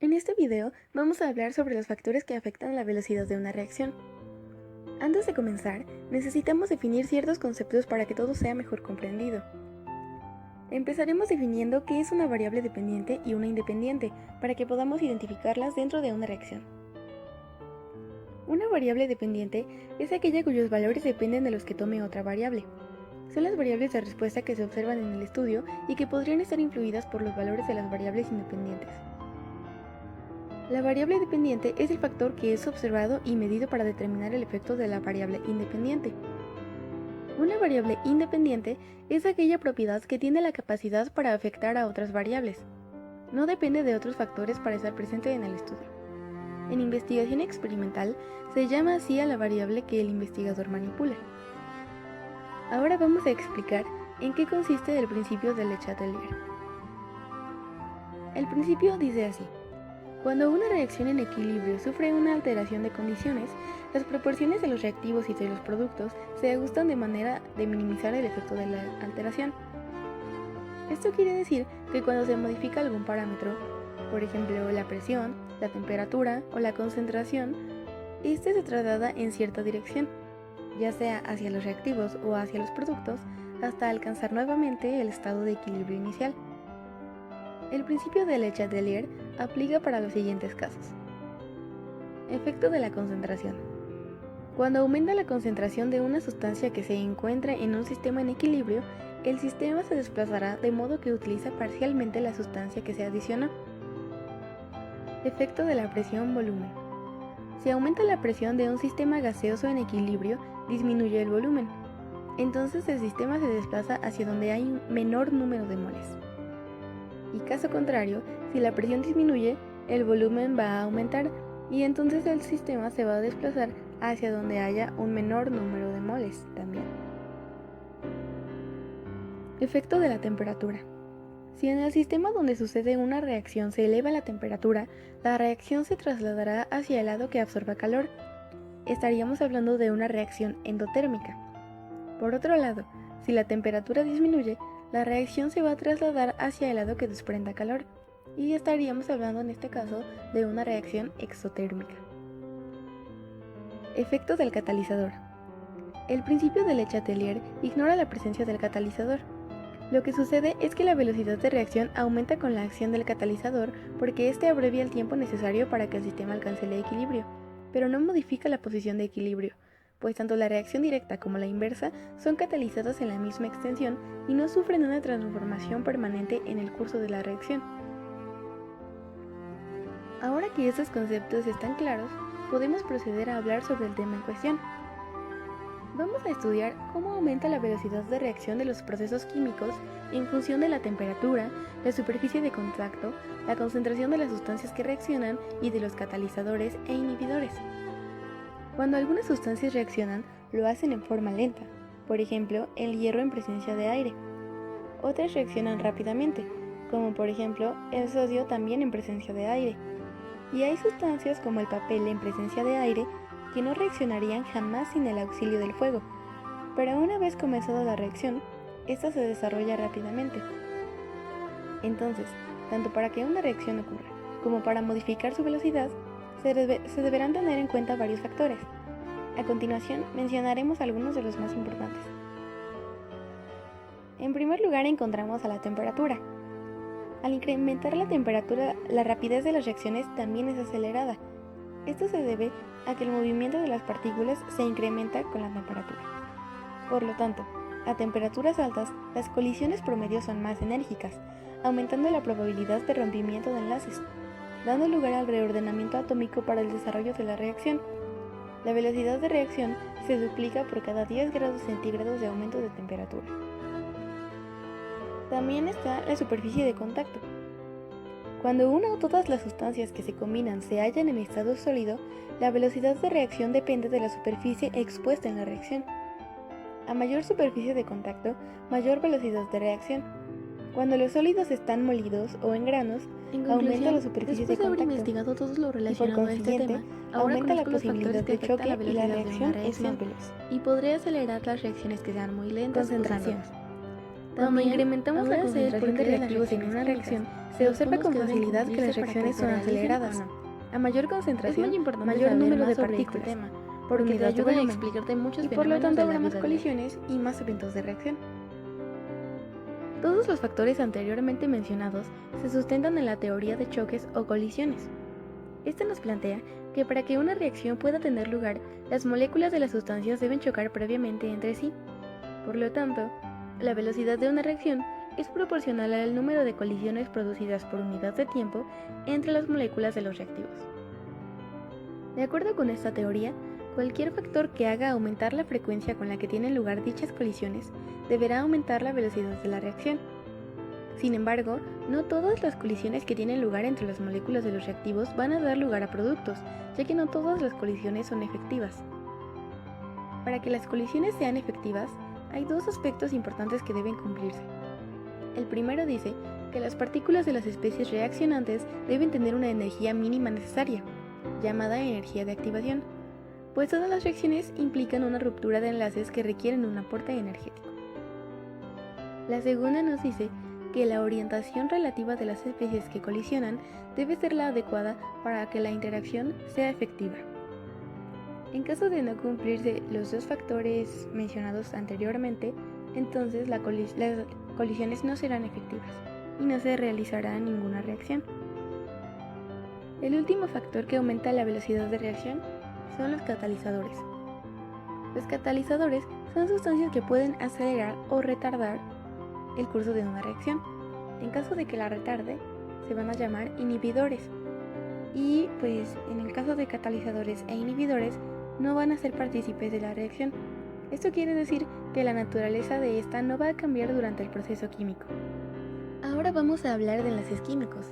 En este video vamos a hablar sobre los factores que afectan la velocidad de una reacción. Antes de comenzar, necesitamos definir ciertos conceptos para que todo sea mejor comprendido. Empezaremos definiendo qué es una variable dependiente y una independiente, para que podamos identificarlas dentro de una reacción. Una variable dependiente es aquella cuyos valores dependen de los que tome otra variable. Son las variables de respuesta que se observan en el estudio y que podrían estar influidas por los valores de las variables independientes. La variable dependiente es el factor que es observado y medido para determinar el efecto de la variable independiente. Una variable independiente es aquella propiedad que tiene la capacidad para afectar a otras variables. No depende de otros factores para estar presente en el estudio. En investigación experimental se llama así a la variable que el investigador manipula. Ahora vamos a explicar en qué consiste el principio de Le Chatelier. El principio dice así: cuando una reacción en equilibrio sufre una alteración de condiciones, las proporciones de los reactivos y de los productos se ajustan de manera de minimizar el efecto de la alteración. Esto quiere decir que cuando se modifica algún parámetro, por ejemplo la presión, la temperatura o la concentración, este se traslada en cierta dirección, ya sea hacia los reactivos o hacia los productos, hasta alcanzar nuevamente el estado de equilibrio inicial. El principio de Le Chatelier aplica para los siguientes casos. Efecto de la concentración. Cuando aumenta la concentración de una sustancia que se encuentra en un sistema en equilibrio, el sistema se desplazará de modo que utiliza parcialmente la sustancia que se adicionó. Efecto de la presión-volumen. Si aumenta la presión de un sistema gaseoso en equilibrio, disminuye el volumen. Entonces el sistema se desplaza hacia donde hay un menor número de moles. Y caso contrario, si la presión disminuye, el volumen va a aumentar y entonces el sistema se va a desplazar hacia donde haya un menor número de moles también. Efecto de la temperatura. Si en el sistema donde sucede una reacción se eleva la temperatura, la reacción se trasladará hacia el lado que absorba calor. Estaríamos hablando de una reacción endotérmica. Por otro lado, si la temperatura disminuye, la reacción se va a trasladar hacia el lado que desprenda calor, y estaríamos hablando en este caso de una reacción exotérmica. Efecto del catalizador. El principio de Le Chatelier ignora la presencia del catalizador. Lo que sucede es que la velocidad de reacción aumenta con la acción del catalizador porque éste abrevia el tiempo necesario para que el sistema alcance el equilibrio, pero no modifica la posición de equilibrio, pues tanto la reacción directa como la inversa son catalizadas en la misma extensión y no sufren una transformación permanente en el curso de la reacción. Ahora que estos conceptos están claros, podemos proceder a hablar sobre el tema en cuestión. Vamos a estudiar cómo aumenta la velocidad de reacción de los procesos químicos en función de la temperatura, la superficie de contacto, la concentración de las sustancias que reaccionan y de los catalizadores e inhibidores. Cuando algunas sustancias reaccionan, lo hacen en forma lenta, por ejemplo, el hierro en presencia de aire. Otras reaccionan rápidamente, como por ejemplo el sodio también en presencia de aire. Y hay sustancias como el papel en presencia de aire que no reaccionarían jamás sin el auxilio del fuego, pero una vez comenzada la reacción, esta se desarrolla rápidamente. Entonces, tanto para que una reacción ocurra como para modificar su velocidad, se deberán tener en cuenta varios factores. A continuación, mencionaremos algunos de los más importantes. En primer lugar, encontramos a la temperatura. Al incrementar la temperatura, la rapidez de las reacciones también es acelerada. Esto se debe a que el movimiento de las partículas se incrementa con la temperatura. Por lo tanto, a temperaturas altas, las colisiones promedio son más enérgicas, aumentando la probabilidad de rompimiento de enlaces, dando lugar al reordenamiento atómico para el desarrollo de la reacción. La velocidad de reacción se duplica por cada 10 grados centígrados de aumento de temperatura. También está la superficie de contacto. Cuando una o todas las sustancias que se combinan se hallan en estado sólido, la velocidad de reacción depende de la superficie expuesta en la reacción. A mayor superficie de contacto, mayor velocidad de reacción. Cuando los sólidos están molidos o en granos, aumenta la superficie de contacto. Investigado todo lo relacionado a este tema, ahora aumenta la conozco los posibilidad factores que de afectan choque la y la velocidad de una reacción es reacción más veloz. y podría acelerar las reacciones que sean muy lentas. Concentración. Cuando incrementamos la concentración de reactivos en una reacción, se observa con facilidad que las reacciones son aceleradas. A mayor concentración, mayor número de partículas por unidad de volumen, y por lo tanto habrá más colisiones y más eventos de reacción. Todos los factores anteriormente mencionados se sustentan en la teoría de choques o colisiones. Esta nos plantea que para que una reacción pueda tener lugar, las moléculas de las sustancias deben chocar previamente entre sí. Por lo tanto, la velocidad de una reacción es proporcional al número de colisiones producidas por unidad de tiempo entre las moléculas de los reactivos. De acuerdo con esta teoría, cualquier factor que haga aumentar la frecuencia con la que tienen lugar dichas colisiones deberá aumentar la velocidad de la reacción. Sin embargo, no todas las colisiones que tienen lugar entre las moléculas de los reactivos van a dar lugar a productos, ya que no todas las colisiones son efectivas. Para que las colisiones sean efectivas, hay dos aspectos importantes que deben cumplirse. El primero dice que las partículas de las especies reaccionantes deben tener una energía mínima necesaria, llamada energía de activación, pues todas las reacciones implican una ruptura de enlaces que requieren un aporte energético. La segunda nos dice que la orientación relativa de las especies que colisionan debe ser la adecuada para que la interacción sea efectiva. En caso de no cumplirse los dos factores mencionados anteriormente, entonces las colisiones no serán efectivas y no se realizará ninguna reacción. El último factor que aumenta la velocidad de reacción son los catalizadores. Los catalizadores son sustancias que pueden acelerar o retardar el curso de una reacción. En caso de que la retarde, se van a llamar inhibidores. Y pues en el caso de catalizadores e inhibidores, no van a ser partícipes de la reacción. Esto quiere decir que la naturaleza de esta no va a cambiar durante el proceso químico. Ahora vamos a hablar de enlaces químicos.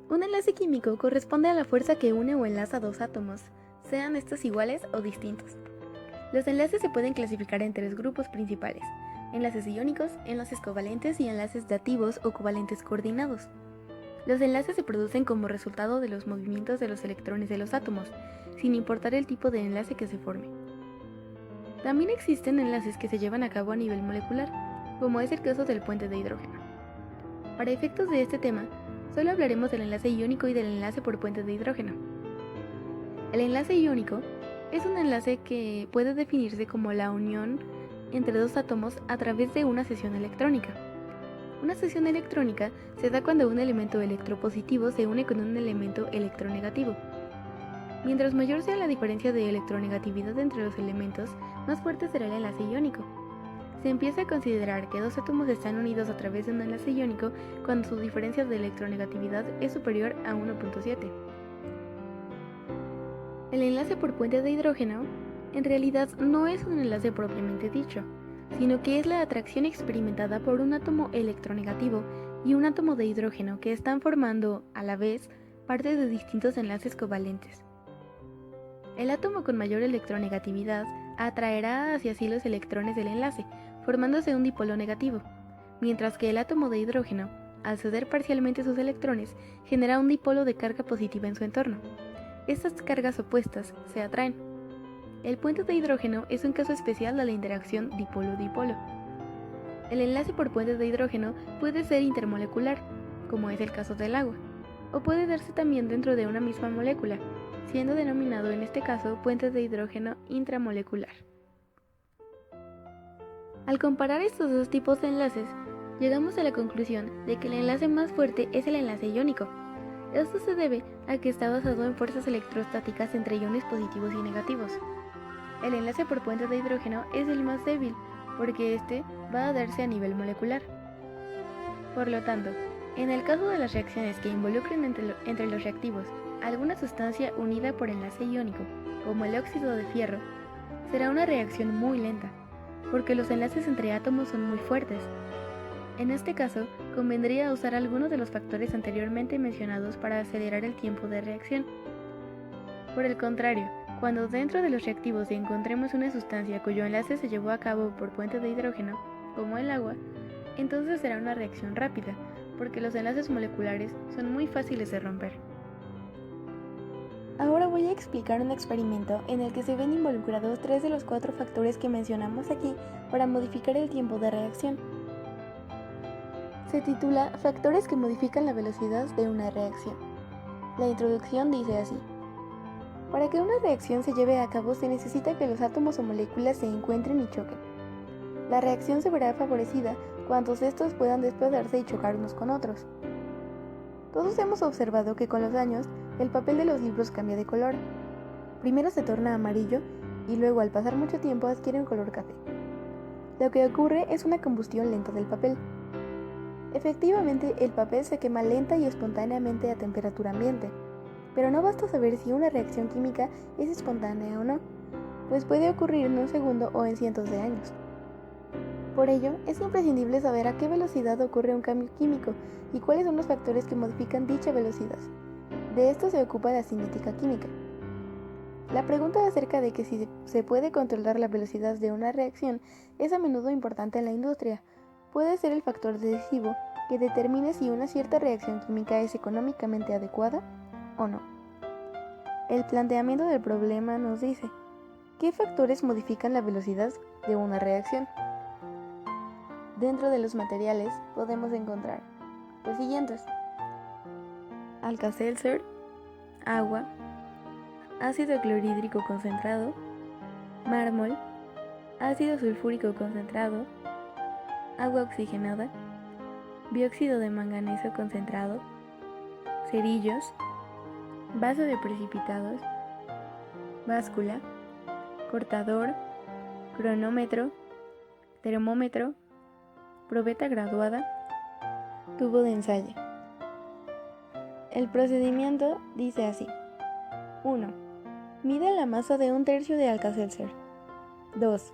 Un enlace químico corresponde a la fuerza que une o enlaza dos átomos, sean estos iguales o distintos. Los enlaces se pueden clasificar en tres grupos principales: enlaces iónicos, enlaces covalentes y enlaces dativos o covalentes coordinados. Los enlaces se producen como resultado de los movimientos de los electrones de los átomos, sin importar el tipo de enlace que se forme. También existen enlaces que se llevan a cabo a nivel molecular, como es el caso del puente de hidrógeno. Para efectos de este tema, solo hablaremos del enlace iónico y del enlace por puente de hidrógeno. El enlace iónico es un enlace que puede definirse como la unión entre dos átomos a través de una cesión electrónica. Una cesión electrónica se da cuando un elemento electropositivo se une con un elemento electronegativo. Mientras mayor sea la diferencia de electronegatividad entre los elementos, más fuerte será el enlace iónico. Se empieza a considerar que dos átomos están unidos a través de un enlace iónico cuando su diferencia de electronegatividad es superior a 1.7. El enlace por puente de hidrógeno en realidad no es un enlace propiamente dicho, sino que es la atracción experimentada por un átomo electronegativo y un átomo de hidrógeno que están formando, a la vez, parte de distintos enlaces covalentes. El átomo con mayor electronegatividad atraerá hacia sí los electrones del enlace, formándose un dipolo negativo, mientras que el átomo de hidrógeno, al ceder parcialmente sus electrones, genera un dipolo de carga positiva en su entorno. Estas cargas opuestas se atraen. El puente de hidrógeno es un caso especial de la interacción dipolo-dipolo. El enlace por puente de hidrógeno puede ser intermolecular, como es el caso del agua, o puede darse también dentro de una misma molécula, siendo denominado en este caso puente de hidrógeno intramolecular. Al comparar estos dos tipos de enlaces, llegamos a la conclusión de que el enlace más fuerte es el enlace iónico. Esto se debe a que está basado en fuerzas electrostáticas entre iones positivos y negativos. El enlace por puente de hidrógeno es el más débil, porque este va a darse a nivel molecular. Por lo tanto, en el caso de las reacciones que involucren entre los reactivos alguna sustancia unida por enlace iónico, como el óxido de fierro, será una reacción muy lenta, porque los enlaces entre átomos son muy fuertes. En este caso, convendría usar alguno de los factores anteriormente mencionados para acelerar el tiempo de reacción. Por el contrario, cuando dentro de los reactivos encontremos una sustancia cuyo enlace se llevó a cabo por puente de hidrógeno, como el agua, entonces será una reacción rápida, porque los enlaces moleculares son muy fáciles de romper. Ahora voy a explicar un experimento en el que se ven involucrados 3 de los 4 factores que mencionamos aquí para modificar el tiempo de reacción. Se titula Factores que modifican la velocidad de una reacción. La introducción dice así: para que una reacción se lleve a cabo se necesita que los átomos o moléculas se encuentren y choquen. La reacción se verá favorecida cuando estos puedan desplazarse y chocar unos con otros. Todos hemos observado que con los años el papel de los libros cambia de color. Primero se torna amarillo y luego al pasar mucho tiempo adquiere un color café. Lo que ocurre es una combustión lenta del papel. Efectivamente, el papel se quema lenta y espontáneamente a temperatura ambiente, pero no basta saber si una reacción química es espontánea o no, pues puede ocurrir en un segundo o en cientos de años. Por ello, es imprescindible saber a qué velocidad ocurre un cambio químico y cuáles son los factores que modifican dicha velocidad. De esto se ocupa la cinética química. La pregunta acerca de que si se puede controlar la velocidad de una reacción es a menudo importante en la industria. Puede ser el factor decisivo que determine si una cierta reacción química es económicamente adecuada o no. El planteamiento del problema nos dice: ¿qué factores modifican la velocidad de una reacción? Dentro de los materiales podemos encontrar los siguientes: Alka-Seltzer, agua, ácido clorhídrico concentrado, mármol, ácido sulfúrico concentrado, agua oxigenada, dióxido de manganeso concentrado, cerillos, vaso de precipitados, báscula, cortador, cronómetro, termómetro, probeta graduada, tubo de ensayo. El procedimiento dice así: 1. Mide la masa de 1/3 de Alka-Seltzer. 2.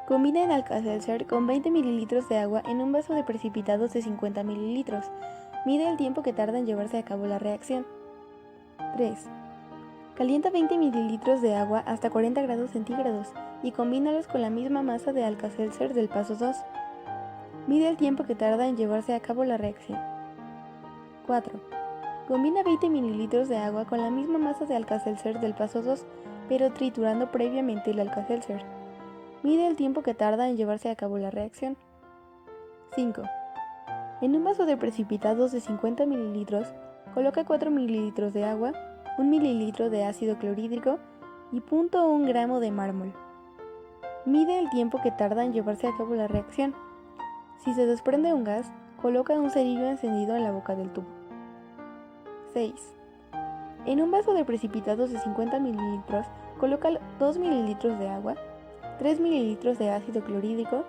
Combina el Alka-Seltzer con 20 ml de agua en un vaso de precipitados de 50 ml. Mide el tiempo que tarda en llevarse a cabo la reacción. 3. Calienta 20 ml de agua hasta 40 grados centígrados y combínalos con la misma masa de Alka-Seltzer del paso 2. Mide el tiempo que tarda en llevarse a cabo la reacción. 4. Combina 20 ml de agua con la misma masa de Alka-Seltzer del paso 2, pero triturando previamente el Alka-Seltzer. Mide el tiempo que tarda en llevarse a cabo la reacción. 5. En un vaso de precipitados de 50 ml, coloca 4 ml de agua, 1 ml de ácido clorhídrico y 0.1 gramo de mármol. Mide el tiempo que tarda en llevarse a cabo la reacción. Si se desprende un gas, coloca un cerillo encendido en la boca del tubo. 6. En un vaso de precipitados de 50 ml, coloca 2 ml de agua, 3 ml de ácido clorhídrico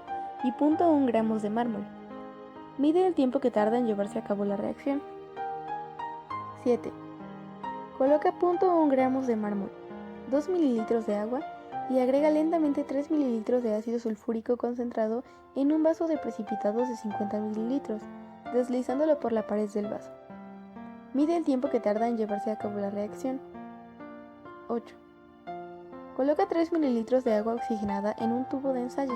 y 0.1 gramos de mármol. Mide el tiempo que tarda en llevarse a cabo la reacción. 7. Coloca 0.1 gramos de mármol, 2 ml de agua y agrega lentamente 3 ml de ácido sulfúrico concentrado en un vaso de precipitados de 50 ml, deslizándolo por la pared del vaso. Mide el tiempo que tarda en llevarse a cabo la reacción. 8. Coloca 3 ml de agua oxigenada en un tubo de ensayo.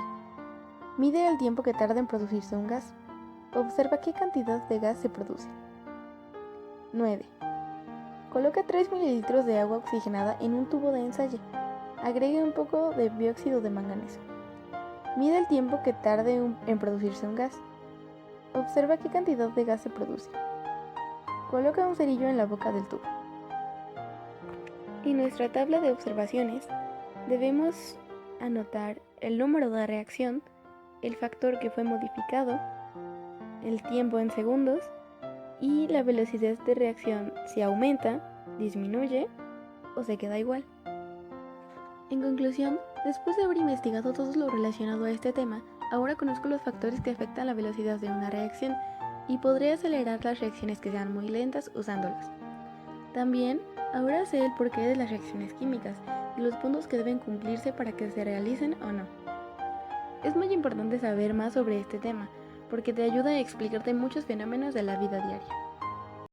Mide el tiempo que tarda en producirse un gas. Observa qué cantidad de gas se produce. 9. Coloca 3 ml de agua oxigenada en un tubo de ensayo. Agregue un poco de dióxido de manganeso. Mide el tiempo que tarde en producirse un gas. Observa qué cantidad de gas se produce. Coloca un cerillo en la boca del tubo. En nuestra tabla de observaciones debemos anotar el número de reacción, el factor que fue modificado, el tiempo en segundos y la velocidad de reacción si aumenta, disminuye o se queda igual. En conclusión, después de haber investigado todo lo relacionado a este tema, ahora conozco los factores que afectan la velocidad de una reacción y podré acelerar las reacciones que sean muy lentas usándolas. También, ahora sé el porqué de las reacciones químicas y los puntos que deben cumplirse para que se realicen o no. Es muy importante saber más sobre este tema, porque te ayuda a explicarte muchos fenómenos de la vida diaria.